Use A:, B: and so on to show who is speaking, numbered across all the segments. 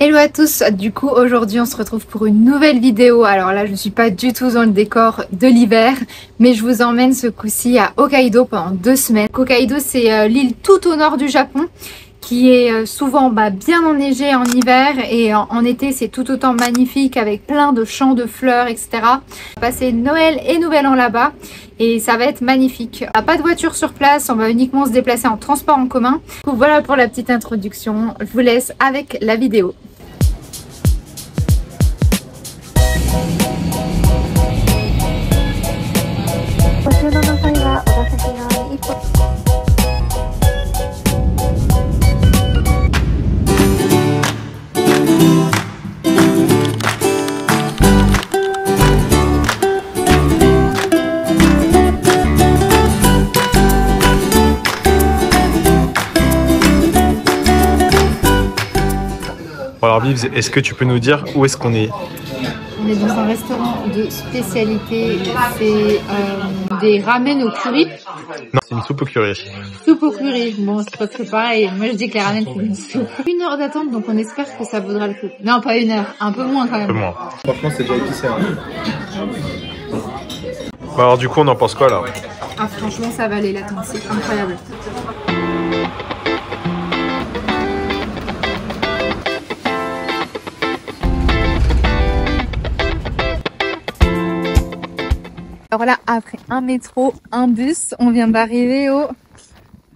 A: Hello à tous, du coup aujourd'hui on se retrouve pour une nouvelle vidéo. Alors là je ne suis pas du tout dans le décor de l'hiver, mais je vous emmène ce coup-ci à Hokkaido pendant 2 semaines. Hokkaido c'est l'île tout au nord du Japon qui est souvent bien enneigée en hiver et en été c'est tout autant magnifique avec plein de champs de fleurs etc. On va passer Noël et Nouvel An là-bas et ça va être magnifique. On n'a pas de voiture sur place, on va uniquement se déplacer en transport en commun. Donc voilà pour la petite introduction, je vous laisse avec la vidéo.
B: Alors Bibs, est-ce que tu peux nous dire où est-ce qu'on est?
A: On est dans un restaurant de spécialité, c'est des ramen au curry.
B: Non, c'est une soupe au curry.
A: Soupe au curry, bon c'est pas que pareil, moi je dis que les ramen c'est une soupe. 1 heure d'attente donc on espère que ça vaudra le coup. Non pas 1 heure, un peu moins quand même.
B: Un peu moins.
C: Franchement c'est déjà épicé.
B: Bon, alors du coup on en pense quoi là?
A: Ah franchement ça valait l'attente, c'est incroyable. Alors là, après un métro, un bus, on vient d'arriver au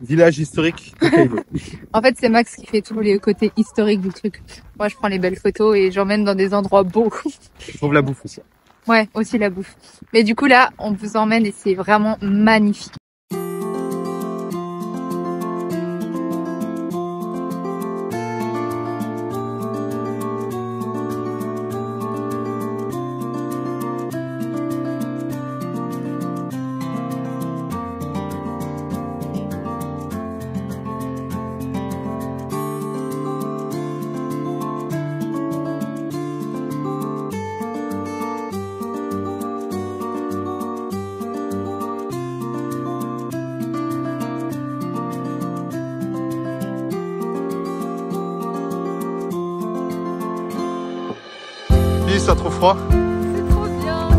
C: Village historique Hokkaido.
A: En fait, c'est Max qui fait tous les côtés historiques du truc. Moi, je prends les belles photos et j'emmène dans des endroits beaux.
C: Je trouve la bouffe aussi.
A: Ouais, aussi la bouffe. Mais du coup, là, on vous emmène et c'est vraiment magnifique.
B: Ça trop froid?
A: C'est trop bien.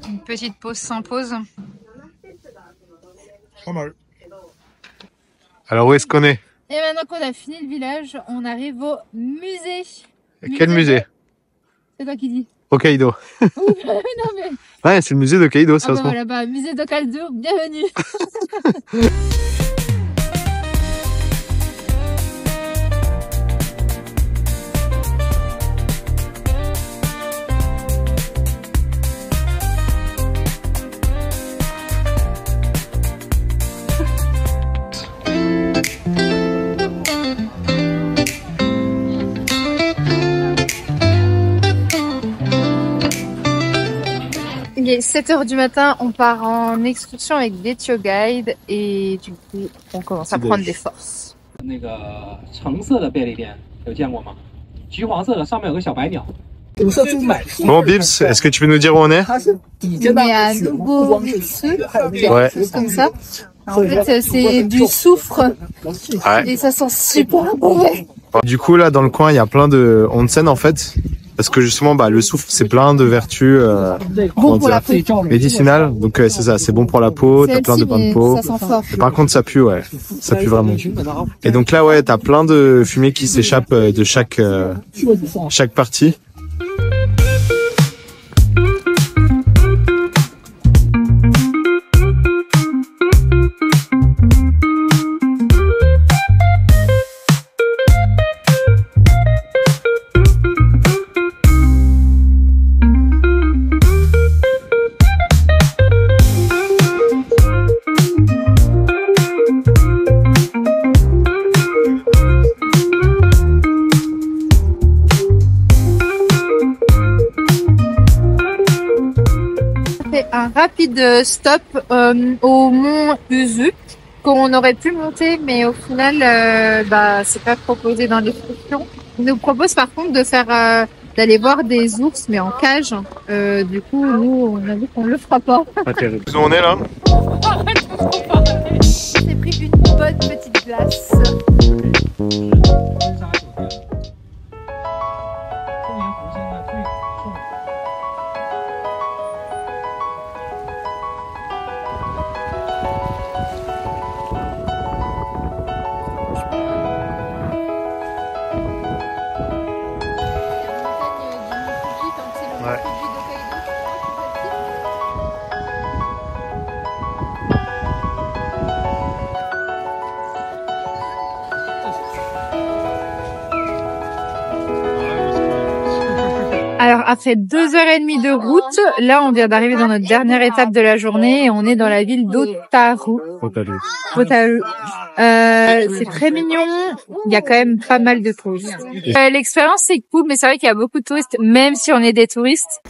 A: Une petite pause s'impose.
C: Pas mal.
B: Alors où est-ce qu'on est?
A: Et maintenant qu'on a fini le village, on arrive au musée.
B: Quel musée?
A: C'est toi qui dis.
B: Hokkaido.
A: Non mais...
B: Ouais, c'est le musée d'Hokkaido, ça se
A: voilà, musée d'Hokkaido, bienvenue. Il est 7 h du matin, on part en excursion avec des tour guides et du coup on commence à prendre des forces.
B: Bon Bibs, est-ce que tu peux nous dire où on est?
A: On est à Nogotsu,
B: Ouais.
A: comme ça. En fait c'est du soufre et ça sent super mauvais.
B: Du coup là dans le coin il y a plein de onsen en fait. Parce que justement, le soufre, c'est plein de vertus
A: Bon pour la peau.
B: médicinales. Donc c'est ça, c'est bon pour la peau, t'as plein de bains de peau.
A: Ça sent fort.
B: Par contre, ça pue, ouais. Ça pue vraiment. Et donc là, ouais, t'as plein de fumée qui s'échappe de chaque partie.
A: Un rapide stop au mont Uzu qu'on aurait pu monter mais au final c'est pas proposé dans l'excursion. Il nous propose par contre de faire d'aller voir des ours, mais en cage. Du coup, nous, on a vu qu'on le fera pas.
C: Pas terrible.
B: Où on est là?
A: J'ai pris une bonne petite glace. Alors après 2h30 de route, là on vient d'arriver dans notre dernière étape de la journée et on est dans la ville d'Otaru. Otaru. C'est très mignon, il y a quand même pas mal de touristes. L'expérience c'est cool, mais c'est vrai qu'il y a beaucoup de touristes, même si on est des touristes.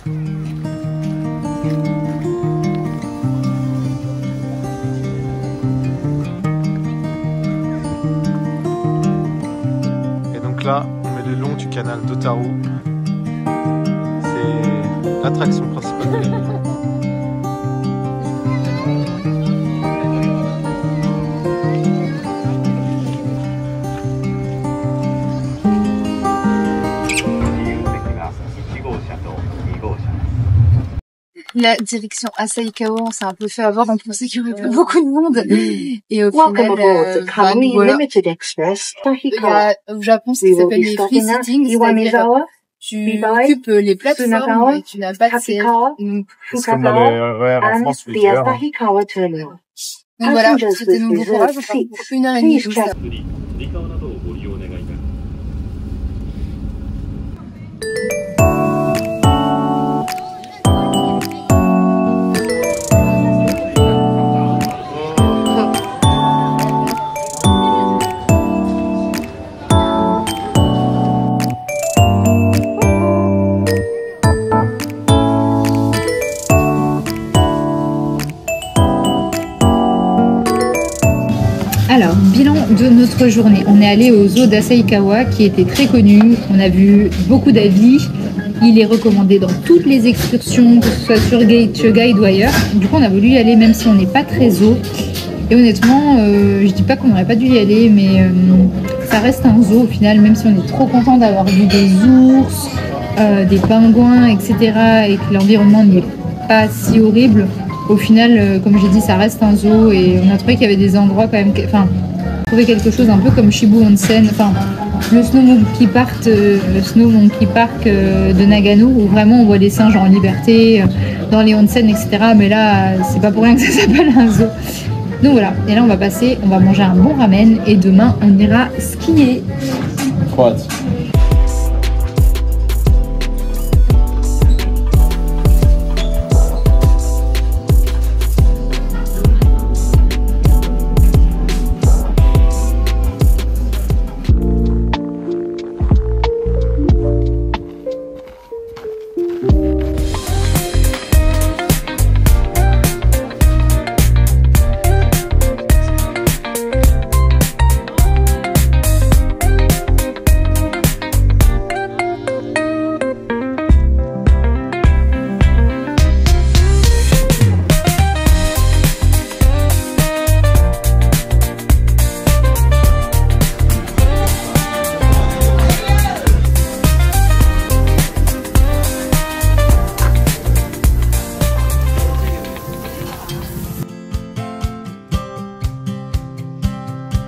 B: Et donc là, on est le long du canal d'Otaru. C'est l'attraction principale.
A: La direction Asahikawa, on s'est un peu fait avoir, on pensait qu'il y aurait pas beaucoup de monde. Et au final, voilà. Il y a, au Japon, ce qui s'appelle les free sitting, c'est-à-dire tu occupes les plateformes et tu n'as pas de siège.
B: C'est comme dans les RER en France, oui, d'ailleurs.
A: Donc voilà, c'était nos bons courage, on part pour 1h30 comme ça. Alors, bilan de notre journée. On est allé au zoo d'Asahikawa qui était très connu. On a vu beaucoup d'avis. Il est recommandé dans toutes les excursions, que ce soit sur Guide ou ailleurs. Du coup, on a voulu y aller même si on n'est pas très zoo. Et honnêtement, je dis pas qu'on n'aurait pas dû y aller, mais ça reste un zoo au final, même si on est trop content d'avoir vu des ours, des pingouins, etc. et que l'environnement n'est pas si horrible. Au final, comme j'ai dit, ça reste un zoo et on a trouvé qu'il y avait des endroits quand même, enfin, trouvé quelque chose un peu comme Shibu Onsen, enfin, le Snow Monkey Park, de Nagano, où vraiment on voit des singes en liberté, dans les onsen, etc. Mais là, c'est pas pour rien que ça s'appelle un zoo. Donc voilà, et là on va passer, on va manger un bon ramen et demain on ira skier.
B: Trop hâte.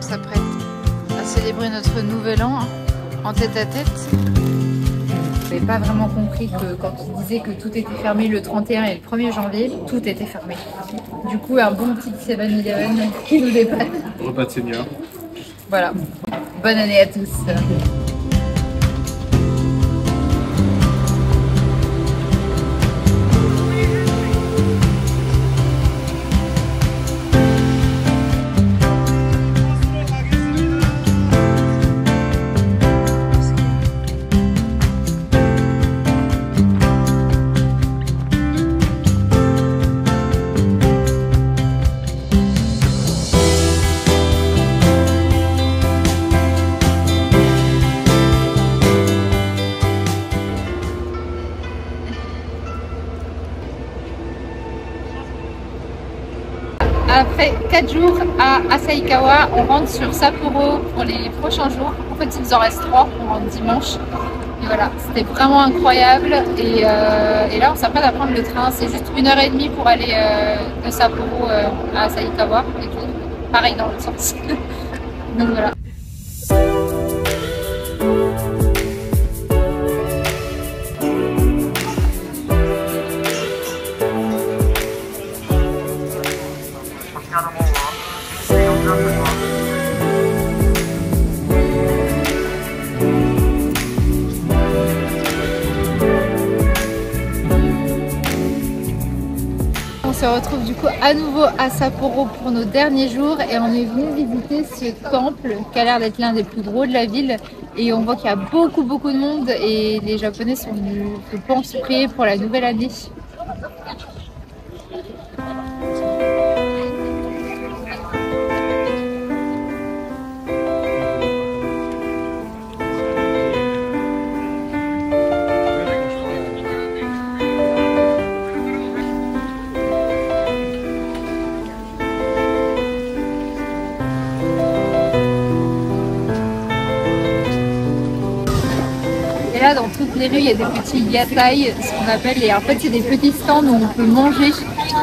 A: S'apprête à célébrer notre nouvel an en tête-à-tête. Je n'avais pas vraiment compris que quand il disait que tout était fermé le 31 et le 1er janvier, tout était fermé. Du coup, un bon petit 7-Eleven qui nous dépanne.
C: Repas de senior.
A: Voilà. Bonne année à tous. après 4 jours à Asahikawa, on rentre sur Sapporo pour les prochains jours. En fait, il nous en reste 3, on rentre dimanche. Et voilà, c'était vraiment incroyable. Et là, on s'apprête à prendre le train. C'est juste 1h30 pour aller de Sapporo à Asahikawa. Et puis, pareil dans l'autre sens. Donc voilà. On se retrouve du coup à nouveau à Sapporo pour nos derniers jours et on est venu visiter ce temple qui a l'air d'être l'un des plus gros de la ville et on voit qu'il y a beaucoup de monde et les Japonais sont venus, je pense, prier pour la nouvelle année. Là, dans toutes les rues, il y a des petits yatai, ce qu'on appelle, et en fait, c'est des petits stands où on peut manger.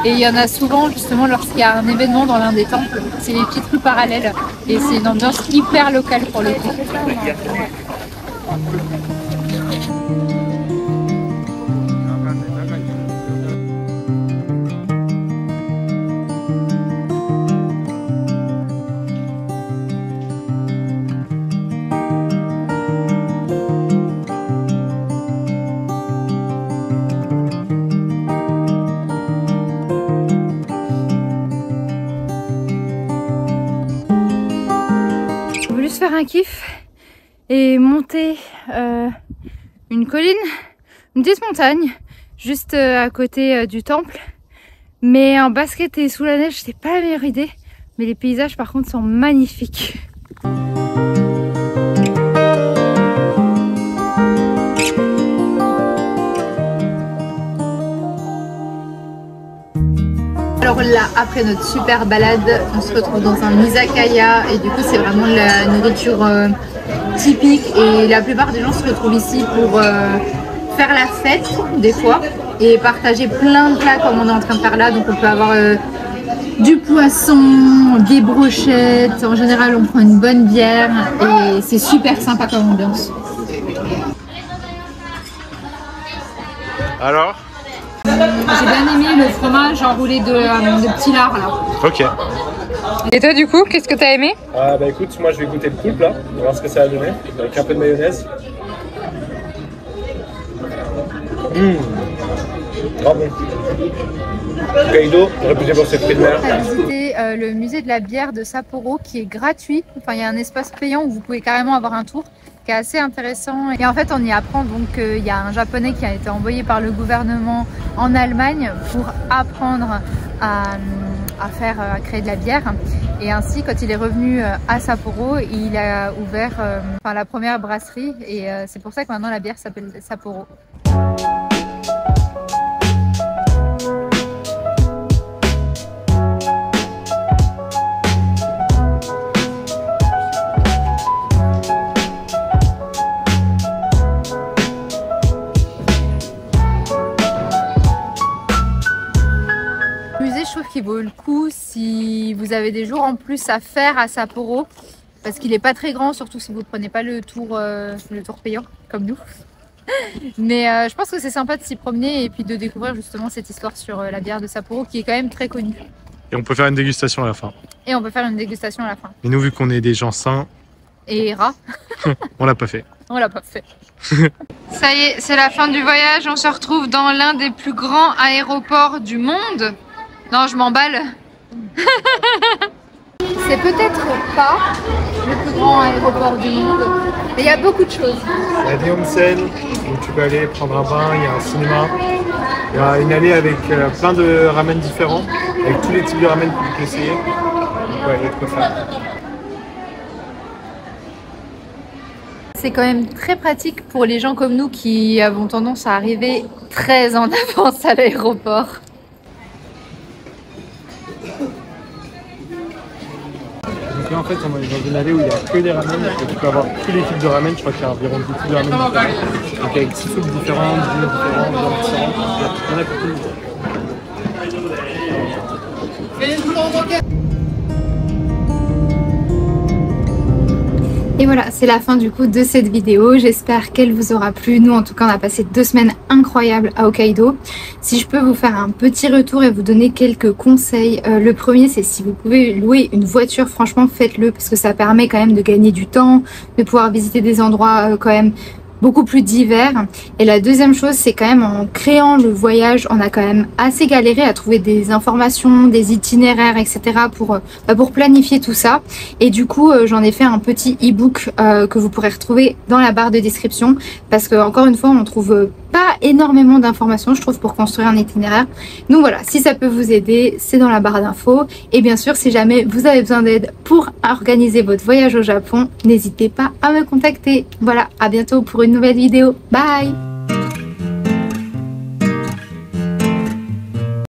A: Et il y en a souvent, justement, lorsqu'il y a un événement dans l'un des temples. C'est les petites rues parallèles. Et c'est une ambiance hyper locale pour le coup. Faire un kiff et monter une colline, une petite montagne juste à côté du temple, mais en basket et sous la neige c'est pas la meilleure idée, mais les paysages par contre sont magnifiques. Alors là, après notre super balade, on se retrouve dans un izakaya et du coup c'est vraiment de la nourriture typique et la plupart des gens se retrouvent ici pour faire la fête des fois et partager plein de plats comme on est en train de faire là. Donc on peut avoir du poisson, des brochettes, en général on prend une bonne bière et c'est super sympa comme ambiance.
B: Alors?
A: J'ai bien aimé le fromage enroulé de petits lards là.
B: Ok.
A: Et toi du coup, qu'est-ce que t'as aimé?
C: Bah écoute, moi je vais goûter le poulpe là, on va voir ce que ça va donner, avec un peu de mayonnaise. Grave bon. Hokkaido, réputé pour ses fruits de mer.
A: On a visité le musée de la bière de Sapporo qui est gratuit. Enfin, il y a un espace payant où vous pouvez carrément avoir un tour qui est assez intéressant. Et en fait, on y apprend donc il y a un Japonais qui a été envoyé par le gouvernement en Allemagne pour apprendre à créer de la bière. Et ainsi, quand il est revenu à Sapporo, il a ouvert la première brasserie. Et c'est pour ça que maintenant la bière s'appelle Sapporo. Je trouve qu'il vaut le coup si vous avez des jours en plus à faire à Sapporo parce qu'il n'est pas très grand, surtout si vous ne prenez pas le tour payant comme nous. Mais je pense que c'est sympa de s'y promener et puis de découvrir justement cette histoire sur la bière de Sapporo qui est quand même très connue.
B: Et on peut faire une dégustation à la fin.
A: Et on peut faire une dégustation à la fin.
B: Mais nous, vu qu'on est des gens sains
A: et rats,
B: on l'a pas fait.
A: On l'a pas fait. Ça y est, c'est la fin du voyage. On se retrouve dans l'un des plus grands aéroports du monde. Non, je m'emballe. C'est peut-être pas le plus grand aéroport du monde, mais il y a beaucoup de choses.
C: Il y a des onsen où tu peux aller prendre un bain, il y a un cinéma, il y a une allée avec plein de ramen différents, avec tous les types de ramen que tu peux essayer. Donc ouais, il y a de quoi faire.
A: C'est quand même très pratique pour les gens comme nous qui avons tendance à arriver très en avance à l'aéroport.
C: fait, on est dans une allée où il n'y a que des ramen. Et tu peux avoir tous les types de ramen. Je crois qu'il y a environ 10 types de ramen différents. Donc avec 6 soupes différentes, viandes différentes, viandes différentes. Il y en a pour tout le monde.
A: Et voilà, c'est la fin du coup de cette vidéo. J'espère qu'elle vous aura plu. Nous, en tout cas, on a passé 2 semaines incroyables à Hokkaido. Si je peux vous faire un petit retour et vous donner quelques conseils. Le premier, c'est si vous pouvez louer une voiture, franchement, faites-le parce que ça permet quand même de gagner du temps, de pouvoir visiter des endroits quand même beaucoup plus divers. Et la deuxième chose, c'est quand même en créant le voyage, on a quand même assez galéré à trouver des informations, des itinéraires, etc. pour planifier tout ça. Et du coup, j'en ai fait un petit e-book que vous pourrez retrouver dans la barre de description parce que encore une fois, on trouve pas énormément d'informations, je trouve, pour construire un itinéraire. Donc voilà, si ça peut vous aider, c'est dans la barre d'infos. Et bien sûr, si jamais vous avez besoin d'aide pour organiser votre voyage au Japon, n'hésitez pas à me contacter. Voilà, à bientôt pour une nouvelle vidéo. Bye!